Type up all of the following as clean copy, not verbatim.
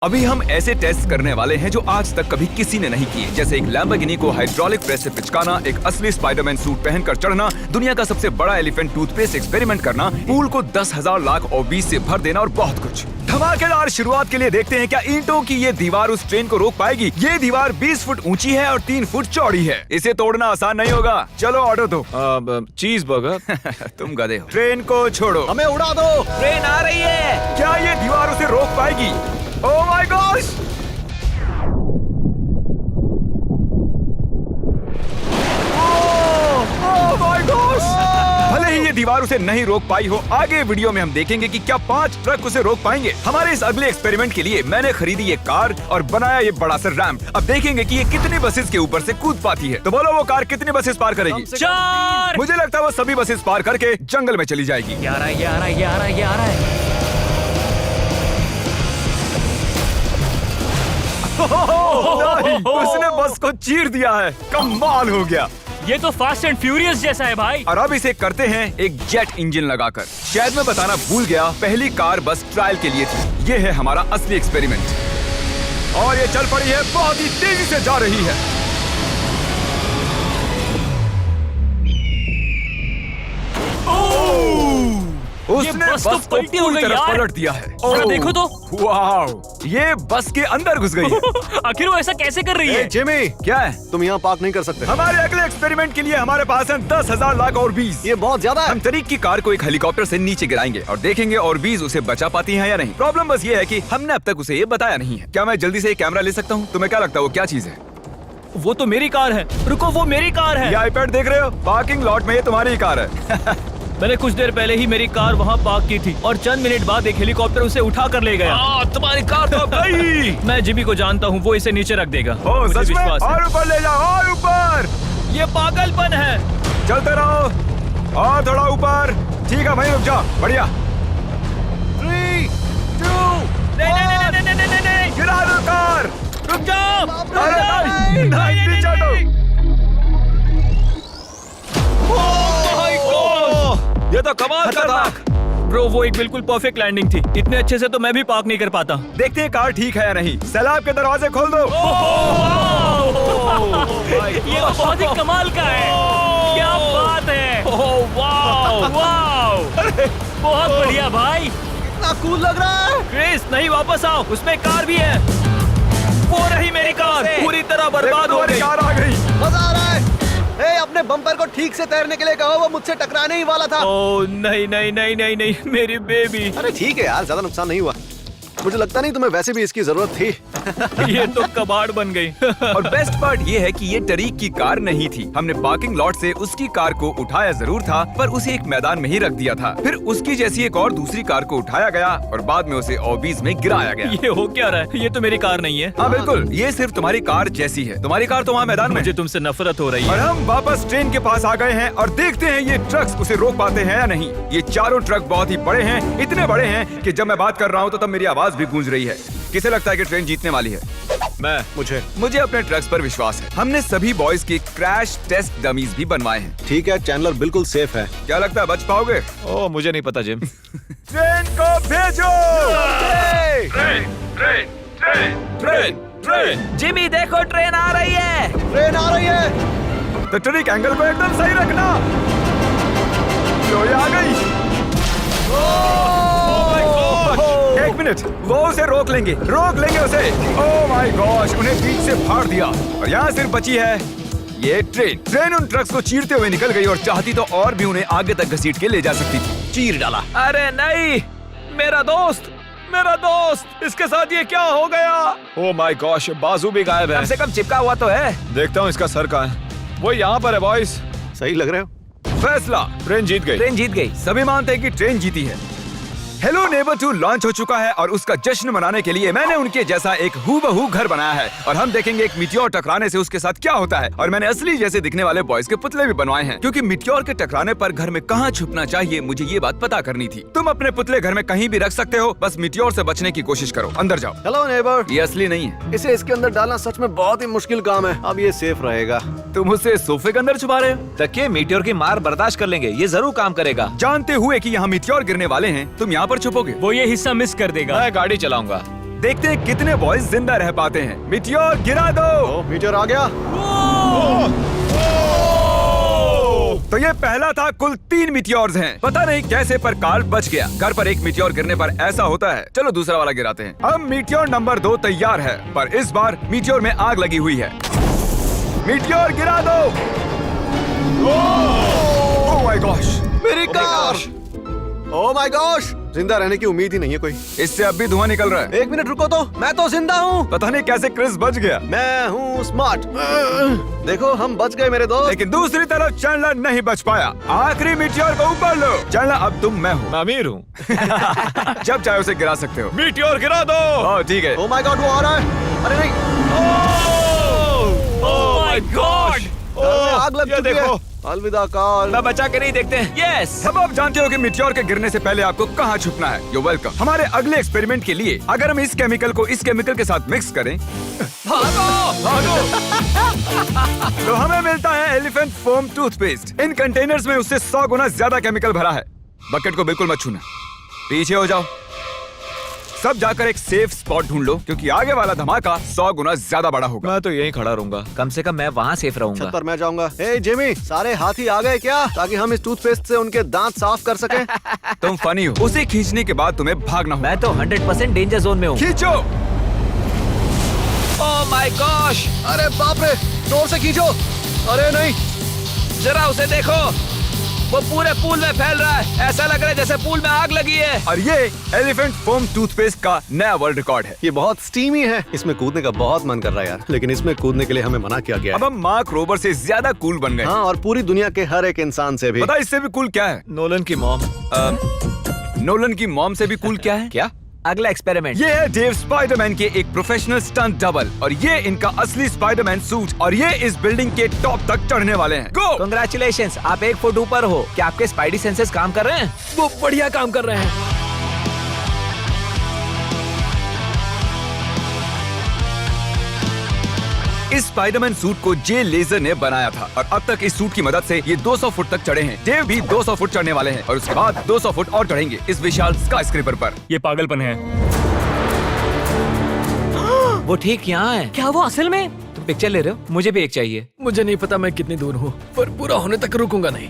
अभी हम ऐसे टेस्ट करने वाले हैं जो आज तक कभी किसी ने नहीं किए, जैसे एक लैम्बोर्गिनी को हाइड्रोलिक प्रेस से पिचकाना, एक असली स्पाइडरमैन सूट पहनकर चढ़ना, दुनिया का सबसे बड़ा एलिफेंट टूथपेस्ट एक्सपेरिमेंट करना, पूल को 10,000 लाख और 20 से भर देना और बहुत कुछ। धमाकेदार शुरुआत के लिए देखते हैं क्या ईंटों की ये दीवार उस ट्रेन को रोक पाएगी। ये दीवार 20 फुट ऊंची है और 3 फुट चौड़ी है। इसे तोड़ना आसान नहीं होगा। चलो ऑर्डर दो। चीज बर्गर। तुम गधे हो। ट्रेन को छोड़ो, हमें उड़ा दो। ट्रेन आ रही है। क्या ये दीवार उसे रोक पाएगी? ओह my gosh! Oh my gosh! भले ही ये दीवार उसे नहीं रोक पाई हो, आगे वीडियो में हम देखेंगे कि क्या 5 ट्रक उसे रोक पाएंगे। हमारे इस अगले एक्सपेरिमेंट के लिए मैंने खरीदी ये कार और बनाया ये बड़ा सा रैंप। अब देखेंगे कि ये कितनी बसेस के ऊपर से कूद पाती है। तो बोलो वो कार कितनी बसेस पार करेगी? 4। मुझे लगता है वो सभी बसेस पार करके जंगल में चली जाएगी। 11। नहीं, उसने बस को चीर दिया है। कमाल हो गया। ये तो फास्ट एंड फ्यूरियस जैसा है भाई। और अब इसे करते हैं एक जेट इंजन लगाकर। शायद मैं बताना भूल गया, पहली कार बस ट्रायल के लिए थी। ये है हमारा असली एक्सपेरिमेंट और ये चल पड़ी है, बहुत ही तेजी से जा रही है। उसने बस तो बस को पलटी हो पूरी गई तरह यार। पलट दिया है। जरा देखो तो। वाह, ये बस के अंदर घुस गई है। आखिर वो ऐसा कैसे कर रही है? जिमी, क्या है? तुम यहाँ पार्क नहीं कर सकते। हमारे अगले एक्सपेरिमेंट के लिए हमारे पास है 10,000 लाख और 20। ये बहुत ज्यादा है। हम तरीक की कार को एक हेलीकॉप्टर से नीचे गिराएंगे और देखेंगे और 20 उसे बचा पाती हैं या नहीं। प्रॉब्लम बस ये है कि हमने अब तक उसे ये बताया नहीं है। क्या मैं जल्दी से ये कैमरा ले सकता हूँ? तुम्हें क्या लगता है वो क्या चीज है? वो तो मेरी कार है। रुको, वो मेरी कार है। ये आईपैड देख रहे हो? पार्किंग लॉट में ये तुम्हारी ही कार है। मैंने कुछ देर पहले ही मेरी कार वहाँ पार्क की थी और चंद मिनट बाद एक हेलीकॉप्टर उसे उठा कर ले गया। तुम्हारी कार तो गई। मैं जिमी को जानता हूँ, वो इसे नीचे रख देगा। ओ, मुझे सच में? विश्वास है। और ऊपर ले जाओ, और ऊपर। ये पागलपन है। चलते रहो और थोड़ा ऊपर। ठीक है भाई, रुक जाओ। बढ़िया। 3, 2, नहीं। गिरा दो कार। रुक जाओ। अरे नहीं, पीछे हटो। ये तो कमाल का था। ब्रो, वो एक बिल्कुल परफेक्ट लैंडिंग थी। इतने अच्छे से तो मैं भी पार्क नहीं कर पाता। देखते हैं कार ठीक है या नहीं। सैलाब के दरवाजे खोल दो। ये तो बहुत ही कमाल का है। क्या बात है। वाओ, बहुत बढ़िया भाई। इतना कूल लग रहा है। क्रिस, नहीं, वापस आओ, उसमें कार भी है। वो रही मेरी कार, पूरी तरह बर्बाद हो गई। कार आ गई। मजा आ रहा है। अपने बम्पर को ठीक से तैरने के लिए कहो, वो मुझसे टकराने ही वाला था। ओह नहीं, मेरी बेबी। अरे ठीक है यार, ज्यादा नुकसान नहीं हुआ। मुझे लगता नहीं तुम्हें वैसे भी इसकी जरूरत थी। ये तो कबाड़ बन गई। और बेस्ट पार्ट ये है कि ये टरीक की कार नहीं थी। हमने पार्किंग लॉट से उसकी कार को उठाया जरूर था, पर उसे एक मैदान में ही रख दिया था। फिर उसकी जैसी एक और दूसरी कार को उठाया गया और बाद में उसे ओबीज में गिराया गया। ये हो क्या रहा है? ये तो मेरी कार नहीं है। हाँ बिल्कुल, ये सिर्फ तुम्हारी कार जैसी है। तुम्हारी कार तो वहाँ मैदान में। मुझे तुमसे नफरत हो रही और है। हम वापस ट्रेन के पास आ गए हैं और देखते हैं ये ट्रक्स उसे रोक पाते हैं या नहीं। ये चारों ट्रक बहुत ही बड़े हैं, इतने बड़े हैं कि जब मैं बात कर रहा हूँ तो तब मेरी आवाज भी गूंज रही है। किसे लगता है कि ट्रेन जीतने वाली है? मुझे अपने ट्रक्स पर विश्वास है। हमने सभी बॉयज के क्रैश टेस्ट डमीज भी बनवाए हैं। ठीक है, चैंडलर बिल्कुल सेफ है। क्या लगता है बच पाओगे? ओह, मुझे नहीं पता जिम। ट्रेन को भेजो। ट्रेन। जिमी देखो, ट्रेन आ रही है। ट्रेन आ रही है। तो ट्रिक एंगल को एकदम सही रखना। लो, ये आ गई। एक मिनट, वो उसे रोक लेंगे उसे। ओह माय गॉश, उन्हें बीच से फाड़ दिया और यहाँ सिर्फ बची है ये ट्रेन उन ट्रक्स को चीरते हुए निकल गई और चाहती तो और भी उन्हें आगे तक घसीट के ले जा सकती थी। चीर डाला। अरे नहीं, मेरा दोस्त, इसके साथ ये क्या हो गया? ओह माय गॉश, बाजू भी गायब है। कम से कम चिपका हुआ तो है। देखता हूँ इसका सर कहाँ है। वो यहाँ पर है बॉयज। सही लग रहे हो। फैसला, ट्रेन जीत गई। सभी मानते हैं कि ट्रेन जीती है। हेलो नेबर 2 लॉन्च हो चुका है और उसका जश्न मनाने के लिए मैंने उनके जैसा एक हूबहू घर बनाया है और हम देखेंगे एक मिट्योर टकराने से उसके साथ क्या होता है। और मैंने असली जैसे दिखने वाले बॉयज के पुतले भी बनवाए हैं, क्योंकि मिट्योर के टकराने पर घर में कहाँ छुपना चाहिए मुझे ये बात पता करनी थी। तुम अपने पुतले घर में कहीं भी रख सकते हो, बस मिट्योर से बचने की कोशिश करो। अंदर जाओ। Hello neighbour. ये असली नहीं है। इसे इसके अंदर डालना सच में बहुत ही मुश्किल काम है। अब ये सेफ रहेगा। तुम उसे सोफे के अंदर छुपा रहे हो? तकिए मीटियोर की मार बर्दाश्त कर लेंगे, ये जरूर काम करेगा। जानते हुए कि यहाँ मिट्योर गिरने वाले हैं, तुम यहाँ पर छुपोगे? वो ये हिस्सा मिस कर देगा। मैं गाड़ी चलाऊंगा। देखते हैं कितने बॉयज जिंदा रह पाते हैं। मिटियोर गिरा दो। ओ, मीटियोर आ गया। तो ये पहला था। कुल 3 मिटियोर्स हैं। पता नहीं कैसे पर कार्ल बच गया। घर पर एक मिटियोर गिरने पर ऐसा होता है। चलो दूसरा वाला गिराते हैं। अब मिटियोर नंबर 2 तैयार है, पर इस बार मिटियोर में आग लगी हुई है। मिटियोर गिरा दो। ओह माय गॉश, मेरी कार। ओह माय गॉश, जिंदा रहने की उम्मीद ही नहीं है कोई। इससे अब भी धुआं निकल रहा है। 1 मिनट रुको तो, मैं तो जिंदा हूँ। पता नहीं कैसे क्रिस बच गया। मैं हूँ स्मार्ट। देखो हम बच गए मेरे दोस्त। लेकिन दूसरी तरफ चैंडलर नहीं बच पाया। आखिरी मिटियोर को ऊपर लो। चैंडलर अब तुम मैं हूँ। मैं अमीर हूँ। जब चाहे उसे गिरा सकते हो। मीटियोर गिरा दो। ओह ठीक है। ओह माय गॉड, वो आ रहा है। अरे नहीं, ओह माय गॉड। घर में आग लग ये चुकी है। देखो। अलविदा कार्ल। मैं बचा के नहीं देखते हैं। यस। अब आप जानते हो कि मिटियोर के गिरने से पहले आपको कहाँ छुपना है। You welcome. हमारे अगले एक्सपेरिमेंट के लिए अगर हम इस केमिकल को इस केमिकल के साथ मिक्स करें तो हमें मिलता है एलिफेंट फोम टूथपेस्ट। इन कंटेनर्स में उससे 100 गुना ज्यादा केमिकल भरा है। बकेट को बिल्कुल मत छूना। पीछे हो जाओ। सब जाकर एक सेफ स्पॉट ढूंढ लो, क्योंकि आगे वाला धमाका 100 गुना ज्यादा बड़ा होगा। मैं तो यहीं खड़ा रहूंगा। कम से कम मैं वहाँ सेफ रहूंगा। छत पर मैं जाऊंगा। ए जिमी, सारे हाथी आ गए क्या, ताकि हम इस टूथपेस्ट से उनके दांत साफ कर सकें? तुम फनी हो। उसे खींचने के बाद तुम्हें भागना होगा। मैं तो 100% डेंजर जोन में हूँ। खींचो। ओह माय गॉश, अरे बाप रे, जोर से खींचो। अरे नहीं, जरा उसे देखो। वो पूरे पूल में फैल रहा है। ऐसा लग रहा है जैसे पूल में आग लगी है। और ये एलिफेंट फोम टूथपेस्ट का नया वर्ल्ड रिकॉर्ड है। ये बहुत स्टीमी है। इसमें कूदने का बहुत मन कर रहा है यार, लेकिन इसमें कूदने के लिए हमें मना किया गया अब है। हम मार्क रोबर से ज्यादा कूल बन गए। हाँ, और पूरी दुनिया के हर एक इंसान से भी। पता है इससे भी कूल क्या है? नोलन की मॉम। नोलन की मॉम से भी कूल क्या है? क्या? अगला एक्सपेरिमेंट। ये है डेव स्पाइडरमैन के एक प्रोफेशनल स्टंट डबल, और ये इनका असली स्पाइडरमैन सूट, और ये इस बिल्डिंग के टॉप तक चढ़ने वाले हैं। गो! Congratulations, आप 1 फुट ऊपर हो। क्या आपके स्पाइडी सेंसेस काम कर रहे हैं? वो बढ़िया काम कर रहे हैं। इस स्पाइडरमैन सूट को जे लेजर ने बनाया था, और अब तक इस सूट की मदद से ये 200 फुट तक चढ़े हैं। डेव भी 200 फुट चढ़ने वाले हैं, और उसके बाद 200 फुट और चढ़ेंगे इस विशाल स्काईस्क्रेपर पर। ये पागलपन है। वो ठीक यहाँ है। क्या वो असल में? तुम पिक्चर ले रहे हो? मुझे भी एक चाहिए। मुझे नहीं पता मैं कितनी दूर हूँ, पर पूरा होने तक रुकूंगा नहीं।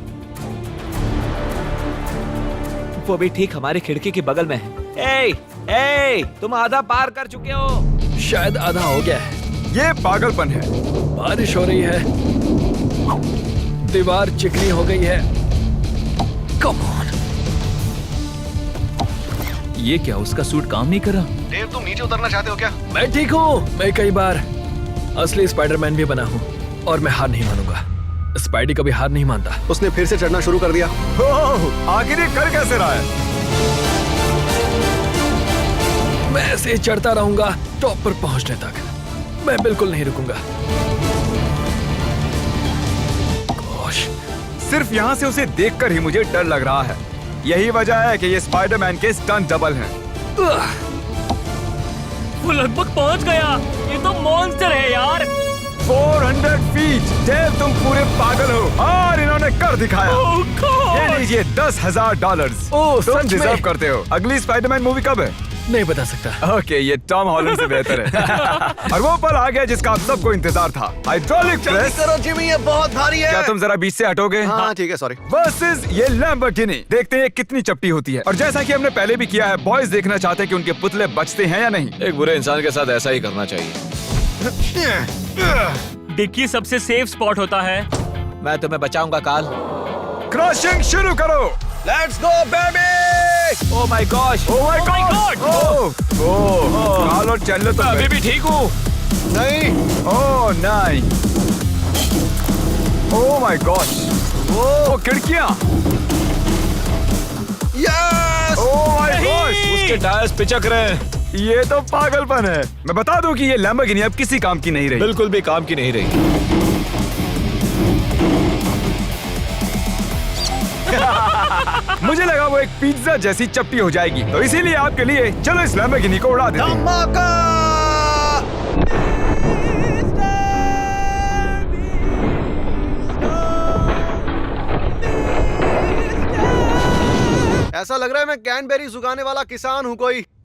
वो भी ठीक हमारी खिड़की के बगल में है। ए, तुम आधा पार कर चुके हो। शायद आधा हो गया है। ये पागलपन है। बारिश हो रही है, दीवार चिकनी हो गई है। Come on. ये क्या, उसका सूट काम नहीं कर रहा? डेव, तुम नीचे उतरना चाहते हो क्या? मैं ठीक हूँ। मैं कई बार असली स्पाइडरमैन भी बना हूँ, और मैं हार नहीं मानूंगा। स्पाइडी कभी हार नहीं मानता। उसने फिर से चढ़ना शुरू कर दिया। ओह, आखिर ये कर कैसे रहा है? मैं ऐसे ही चढ़ता रहूंगा टॉप पर पहुंचने तक। मैं बिल्कुल नहीं रुकूंगा। गोश, सिर्फ यहाँ से उसे देखकर ही मुझे डर लग रहा है। यही वजह है कि ये स्पाइडरमैन के स्टंट डबल हैं। वो लगभग पहुंच गया। ये तो मॉन्स्टर है यार। 400 फीट। डेव, तुम पूरे पागल हो, और इन्होंने कर दिखाया। Oh God! ये लीजिए $10,000। ओह, तुम सच में? डिजर्व करते हो। अगली स्पाइडरमैन मूवी कब है? नहीं बता सकता। ओके, ये टॉम हॉलैंड से बेहतर है। और वो पल आ गया जिसका आप सबको इंतजार था। हाइड्रोलिक जल्दी प्रेस। करो जिमी, ये बहुत भारी है। क्या तुम जरा बीच से हटोगे? हाँ ठीक है, सॉरी। वर्सेस ये लैम्बोर्गिनी। देखते हैं कितनी चपटी होती है। और जैसा कि हमने पहले भी किया है, बॉयज देखना चाहते हैं कि उनके पुतले बचते हैं या नहीं। एक बुरे इंसान के साथ ऐसा ही करना चाहिए। डिक्की सबसे सेफ स्पॉट होता है। मैं तुम्हें बचाऊंगा काल। क्रशिंग शुरू करो। Let's go baby. Oh my gosh. Oh my my God. God! ओह, काल और चैंडलर तो अभी भी ठीक हूँ। नहीं, ओह नहीं। ओह माय गॉश। ओह, खिड़कियां। यस। Oh my gosh. उसके टायर्स पिचक रहे हैं। ये तो पागलपन है। मैं बता दूं कि ये लैम्बोर्गिनी अब किसी काम की नहीं रही। बिल्कुल भी काम की नहीं रही। मुझे लगा वो एक पिज्जा जैसी चपटी हो जाएगी, तो इसीलिए आपके लिए चलो इस लैम्बोर्गिनी को उड़ा देते हैं। धमाका। ऐसा लग रहा है मैं कैनबेरी उगाने वाला किसान हूँ कोई।